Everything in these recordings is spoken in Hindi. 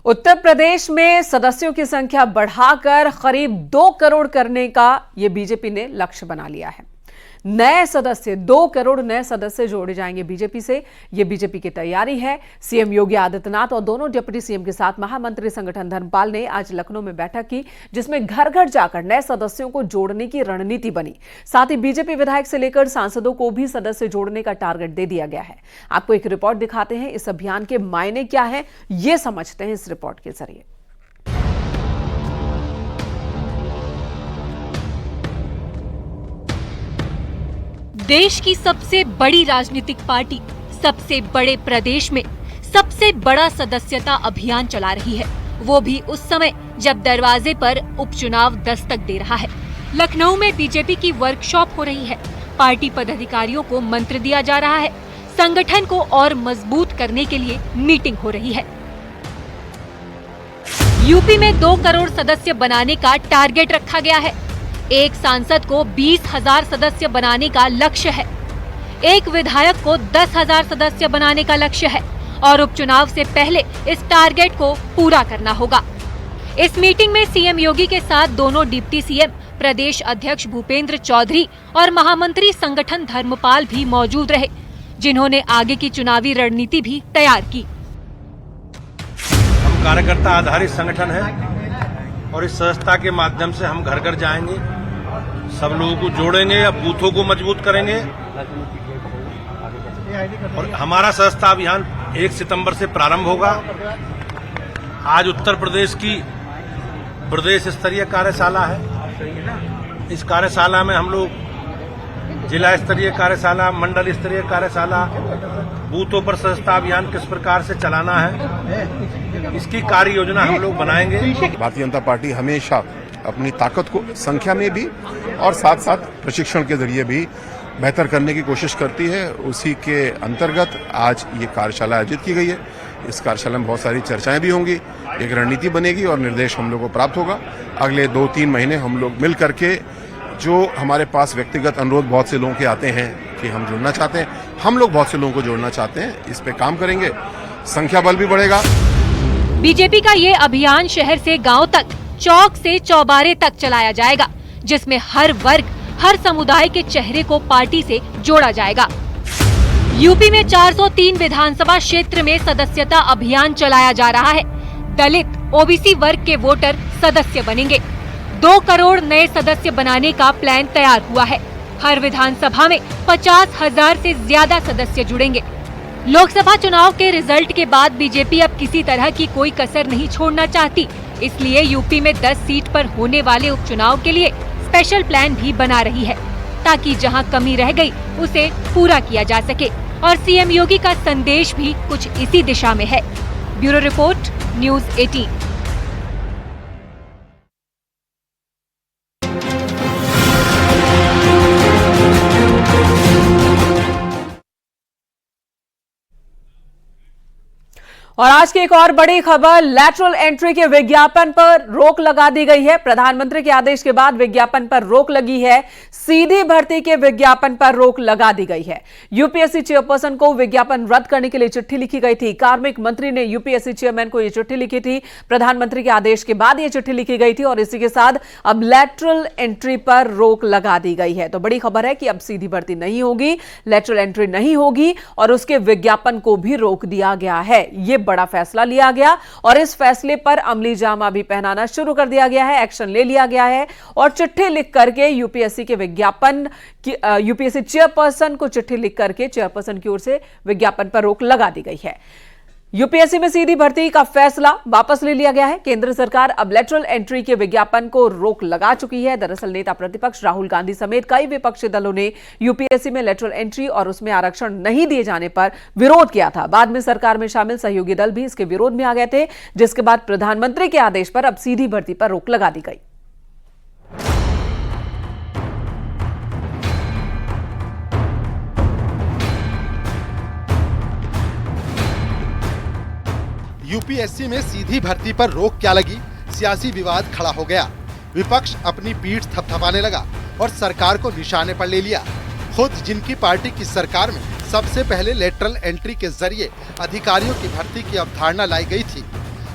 उत्तर प्रदेश में सदस्यों की संख्या बढ़ाकर करीब 2 करोड़ करने का यह बीजेपी ने लक्ष्य बना लिया है। नए सदस्य 2 करोड़ नए सदस्य जोड़े जाएंगे बीजेपी से। यह बीजेपी की तैयारी है। सीएम योगी आदित्यनाथ और दोनों डिप्टी सीएम के साथ महामंत्री संगठन धर्मपाल ने आज लखनऊ में बैठक की, जिसमें घर घर जाकर नए सदस्यों को जोड़ने की रणनीति बनी। साथ ही बीजेपी विधायक से लेकर सांसदों को भी सदस्य जोड़ने का टारगेट दे दिया गया है। आपको एक रिपोर्ट दिखाते हैं। इस अभियान के मायने क्या है, ये समझते हैं इस रिपोर्ट के जरिए। देश की सबसे बड़ी राजनीतिक पार्टी सबसे बड़े प्रदेश में सबसे बड़ा सदस्यता अभियान चला रही है, वो भी उस समय जब दरवाजे पर उपचुनाव दस्तक दे रहा है। लखनऊ में बीजेपी की वर्कशॉप हो रही है। पार्टी पदाधिकारियों को मंत्र दिया जा रहा है। संगठन को और मजबूत करने के लिए मीटिंग हो रही है। यूपी में 2 करोड़ सदस्य बनाने का टारगेट रखा गया है। एक सांसद को 20,000 सदस्य बनाने का लक्ष्य है। एक विधायक को 10,000 सदस्य बनाने का लक्ष्य है और उपचुनाव से पहले इस टारगेट को पूरा करना होगा। इस मीटिंग में सीएम योगी के साथ दोनों डिप्टी सीएम, प्रदेश अध्यक्ष भूपेंद्र चौधरी और महामंत्री संगठन धर्मपाल भी मौजूद रहे, जिन्होंने आगे की चुनावी रणनीति भी तैयार की। हम कार्यकर्ता आधारित संगठन है और इस संस्था के माध्यम से हम घर घर जाएंगे, सब लोगों को जोड़ेंगे या बूथों को मजबूत करेंगे। और हमारा सदस्यता अभियान 1 सितंबर से प्रारंभ होगा। आज उत्तर प्रदेश की प्रदेश स्तरीय कार्यशाला है। इस कार्यशाला में हम लोग जिला स्तरीय कार्यशाला, मंडल स्तरीय कार्यशाला, बूथों पर सदस्यता अभियान किस प्रकार से चलाना है, इसकी कार्य योजना हम लोग बनाएंगे। भारतीय जनता पार्टी हमेशा अपनी ताकत को संख्या में भी और साथ साथ प्रशिक्षण के जरिए भी बेहतर करने की कोशिश करती है। उसी के अंतर्गत आज ये कार्यशाला आयोजित की गई है। इस कार्यशाला में बहुत सारी चर्चाएं भी होंगी, एक रणनीति बनेगी और निर्देश हम लोगों को प्राप्त होगा। अगले 2-3 महीने हम लोग मिल करके, जो हमारे पास व्यक्तिगत अनुरोध बहुत से लोगों के आते हैं कि हम जुड़ना चाहते हैं, हम लोग बहुत से लोगों को जोड़ना चाहते हैं, इस पे काम करेंगे। संख्या बल भी बढ़ेगा। बीजेपी का ये अभियान शहर से गांव तक, चौक से चौबारे तक चलाया जाएगा, जिसमें हर वर्ग, हर समुदाय के चेहरे को पार्टी से जोड़ा जाएगा। यूपी में 403 विधानसभा क्षेत्र में सदस्यता अभियान चलाया जा रहा है। दलित, ओबीसी वर्ग के वोटर सदस्य बनेंगे। 2 करोड़ नए सदस्य बनाने का प्लान तैयार हुआ है। हर विधानसभा में 50,000 से ज्यादा सदस्य जुड़ेंगे। लोकसभा चुनाव के रिजल्ट के बाद बीजेपी अब किसी तरह की कोई कसर नहीं छोड़ना चाहती, इसलिए यूपी में 10 सीट पर होने वाले उपचुनाव के लिए स्पेशल प्लान भी बना रही है, ताकि जहां कमी रह गई उसे पूरा किया जा सके। और सीएम योगी का संदेश भी कुछ इसी दिशा में है। Bureau report, news 18। और आज की एक और बड़ी खबर, लैटरल एंट्री के विज्ञापन पर रोक लगा दी गई है। प्रधानमंत्री के आदेश के बाद विज्ञापन पर रोक लगी है। सीधी भर्ती के विज्ञापन पर रोक लगा दी गई है। यूपीएससी चेयरपर्सन को विज्ञापन रद्द करने के लिए चिट्ठी लिखी गई थी। कार्मिक मंत्री ने यूपीएससी चेयरमैन को यह चिट्ठी लिखी थी। प्रधानमंत्री के आदेश के बाद यह चिट्ठी लिखी गई थी और इसी के साथ अब लैटरल एंट्री पर रोक लगा दी गई है। तो बड़ी खबर है कि अब सीधी भर्ती नहीं होगी, लैटरल एंट्री नहीं होगी और उसके विज्ञापन को भी रोक दिया गया है। यह बड़ा फैसला लिया गया और इस फैसले पर अमली जामा भी पहनाना शुरू कर दिया गया है। एक्शन ले लिया गया है और चिट्ठी लिख करके यूपीएससी के विज्ञापन की यूपीएससी चेयरपर्सन को चिट्ठी लिख करके चेयरपर्सन की ओर से विज्ञापन पर रोक लगा दी गई है। यूपीएससी में सीधी भर्ती का फैसला वापस ले लिया गया है। केंद्र सरकार अब लेटरल एंट्री के विज्ञापन को रोक लगा चुकी है। दरअसल नेता प्रतिपक्ष राहुल गांधी समेत कई विपक्षी दलों ने यूपीएससी में लेटरल एंट्री और उसमें आरक्षण नहीं दिए जाने पर विरोध किया था। बाद में सरकार में शामिल सहयोगी दल भी इसके विरोध में आ गए थे, जिसके बाद प्रधानमंत्री के आदेश पर अब सीधी भर्ती पर रोक लगा दी गई। यूपीएससी में सीधी भर्ती पर रोक क्या लगी, सियासी विवाद खड़ा हो गया। विपक्ष अपनी पीठ थपथपाने लगा और सरकार को निशाने पर ले लिया। खुद जिनकी पार्टी की सरकार में सबसे पहले लेटरल एंट्री के जरिए अधिकारियों की भर्ती की अवधारणा लाई गई थी,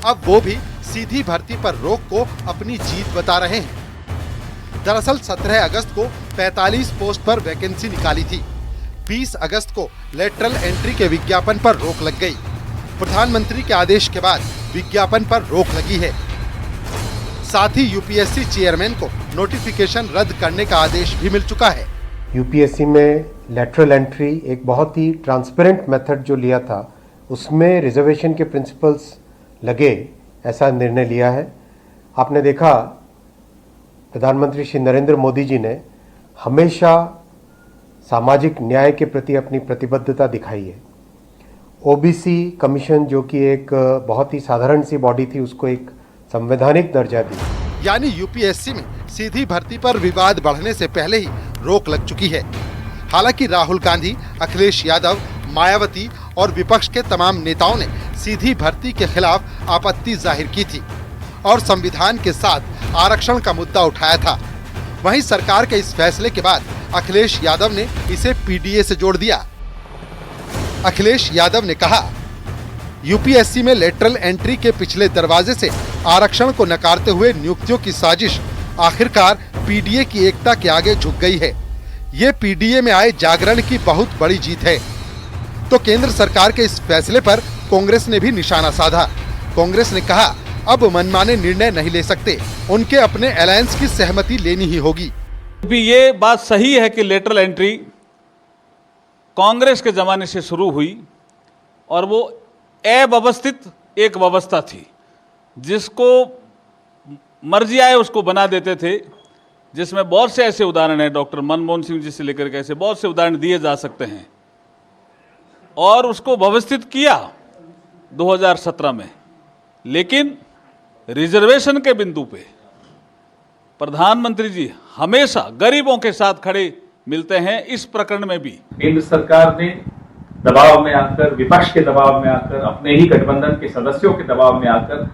अब वो भी सीधी भर्ती पर रोक को अपनी जीत बता रहे हैं। दरअसल 17 अगस्त को 45 पोस्ट पर वैकेंसी निकाली थी। 20 अगस्त को लेटरल एंट्री के विज्ञापन पर रोक लग गई। प्रधानमंत्री के आदेश के बाद विज्ञापन पर रोक लगी है। साथ ही यूपीएससी चेयरमैन को नोटिफिकेशन रद्द करने का आदेश भी मिल चुका है। यूपीएससी में लेटरल एंट्री एक बहुत ही ट्रांसपेरेंट मेथड जो लिया था, उसमें रिजर्वेशन के प्रिंसिपल्स लगे, ऐसा निर्णय लिया है। आपने देखा प्रधानमंत्री श्री नरेंद्र मोदी जी ने हमेशा सामाजिक न्याय के प्रति अपनी प्रतिबद्धता दिखाई है। ओबीसी कमीशन जो कि एक बहुत ही साधारण सी बॉडी थी, उसको एक संवैधानिक दर्जा दी। यानी यूपीएससी में सीधी भर्ती पर विवाद बढ़ने से पहले ही रोक लग चुकी है। हालांकि राहुल गांधी, अखिलेश यादव, मायावती और विपक्ष के तमाम नेताओं ने सीधी भर्ती के खिलाफ आपत्ति जाहिर की थी और संविधान के साथ आरक्षण का मुद्दा उठाया था। वहीं सरकार के इस फैसले के बाद अखिलेश यादव ने इसे पीडीए से जोड़ दिया। अखिलेश यादव ने कहा, यूपीएससी में लेटरल एंट्री के पिछले दरवाजे से आरक्षण को नकारते हुए नियुक्तियों की साजिश आखिरकार पीडीए की एकता के आगे झुक गई है। ये पीडीए में आए जागरण की बहुत बड़ी जीत है। तो केंद्र सरकार के इस फैसले पर कांग्रेस ने भी निशाना साधा। कांग्रेस ने कहा, अब मनमाने निर्णय नहीं ले सकते, उनके अपने अलायंस की सहमति लेनी ही होगी। ये बात सही है कि लेटरल एंट्री कांग्रेस के जमाने से शुरू हुई और वो अव्यवस्थित एक व्यवस्था थी, जिसको मर्जी आए उसको बना देते थे, जिसमें बहुत से ऐसे उदाहरण हैं, डॉक्टर मनमोहन सिंह जी से लेकर के ऐसे बहुत से उदाहरण दिए जा सकते हैं। और उसको व्यवस्थित किया 2017 में, लेकिन रिजर्वेशन के बिंदु पे प्रधानमंत्री जी हमेशा गरीबों के साथ खड़े मिलते हैं। इस प्रकरण में भी केंद्र सरकार ने दबाव में आकर, विपक्ष के दबाव में आकर, अपने ही गठबंधन के सदस्यों के दबाव में आकर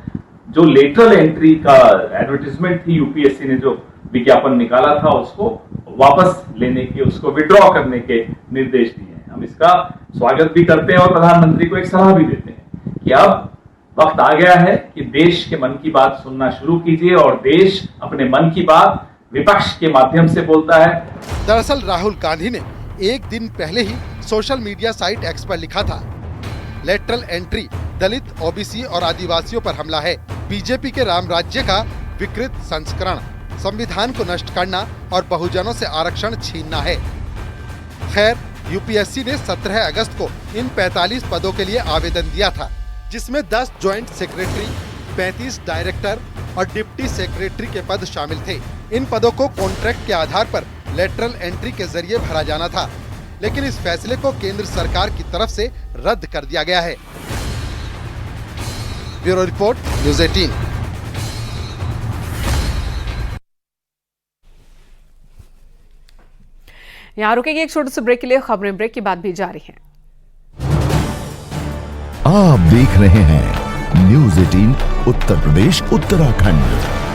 जो लेटरल एंट्री का एडवर्टीजमेंट थी, यूपीएससी ने जो विज्ञापन निकाला था, उसको वापस लेने के, उसको विड्रॉ करने के निर्देश दिए हैं। हम इसका स्वागत भी करते हैं और प्रधानमंत्री को एक सलाह भी देते हैं कि अब वक्त आ गया है कि देश के मन की बात सुनना शुरू कीजिए और देश अपने मन की बात विपक्ष के माध्यम से बोलता है। दरअसल राहुल गांधी ने एक दिन पहले ही सोशल मीडिया साइट एक्स पर लिखा था, लेटरल एंट्री दलित, ओबीसी और आदिवासियों पर हमला है। बीजेपी के राम राज्य का विकृत संस्करण, संविधान को नष्ट करना और बहुजनों से आरक्षण छीनना है। खैर, यूपीएससी ने 17 अगस्त को इन 45 पदों के लिए आवेदन दिया था, जिसमें 10 ज्वाइंट सेक्रेटरी, 35 डायरेक्टर और डिप्टी सेक्रेटरी के पद शामिल थे। इन पदों को कॉन्ट्रैक्ट के आधार पर लेटरल एंट्री के जरिए भरा जाना था, लेकिन इस फैसले को केंद्र सरकार की तरफ से रद्द कर दिया गया है। Bureau report, news 18। यहाँ रुकेंगे एक छोटे से ब्रेक के लिए। खबरें ब्रेक के बाद भी जारी हैं। आप देख रहे हैं न्यूज़ 18 उत्तर प्रदेश उत्तराखंड।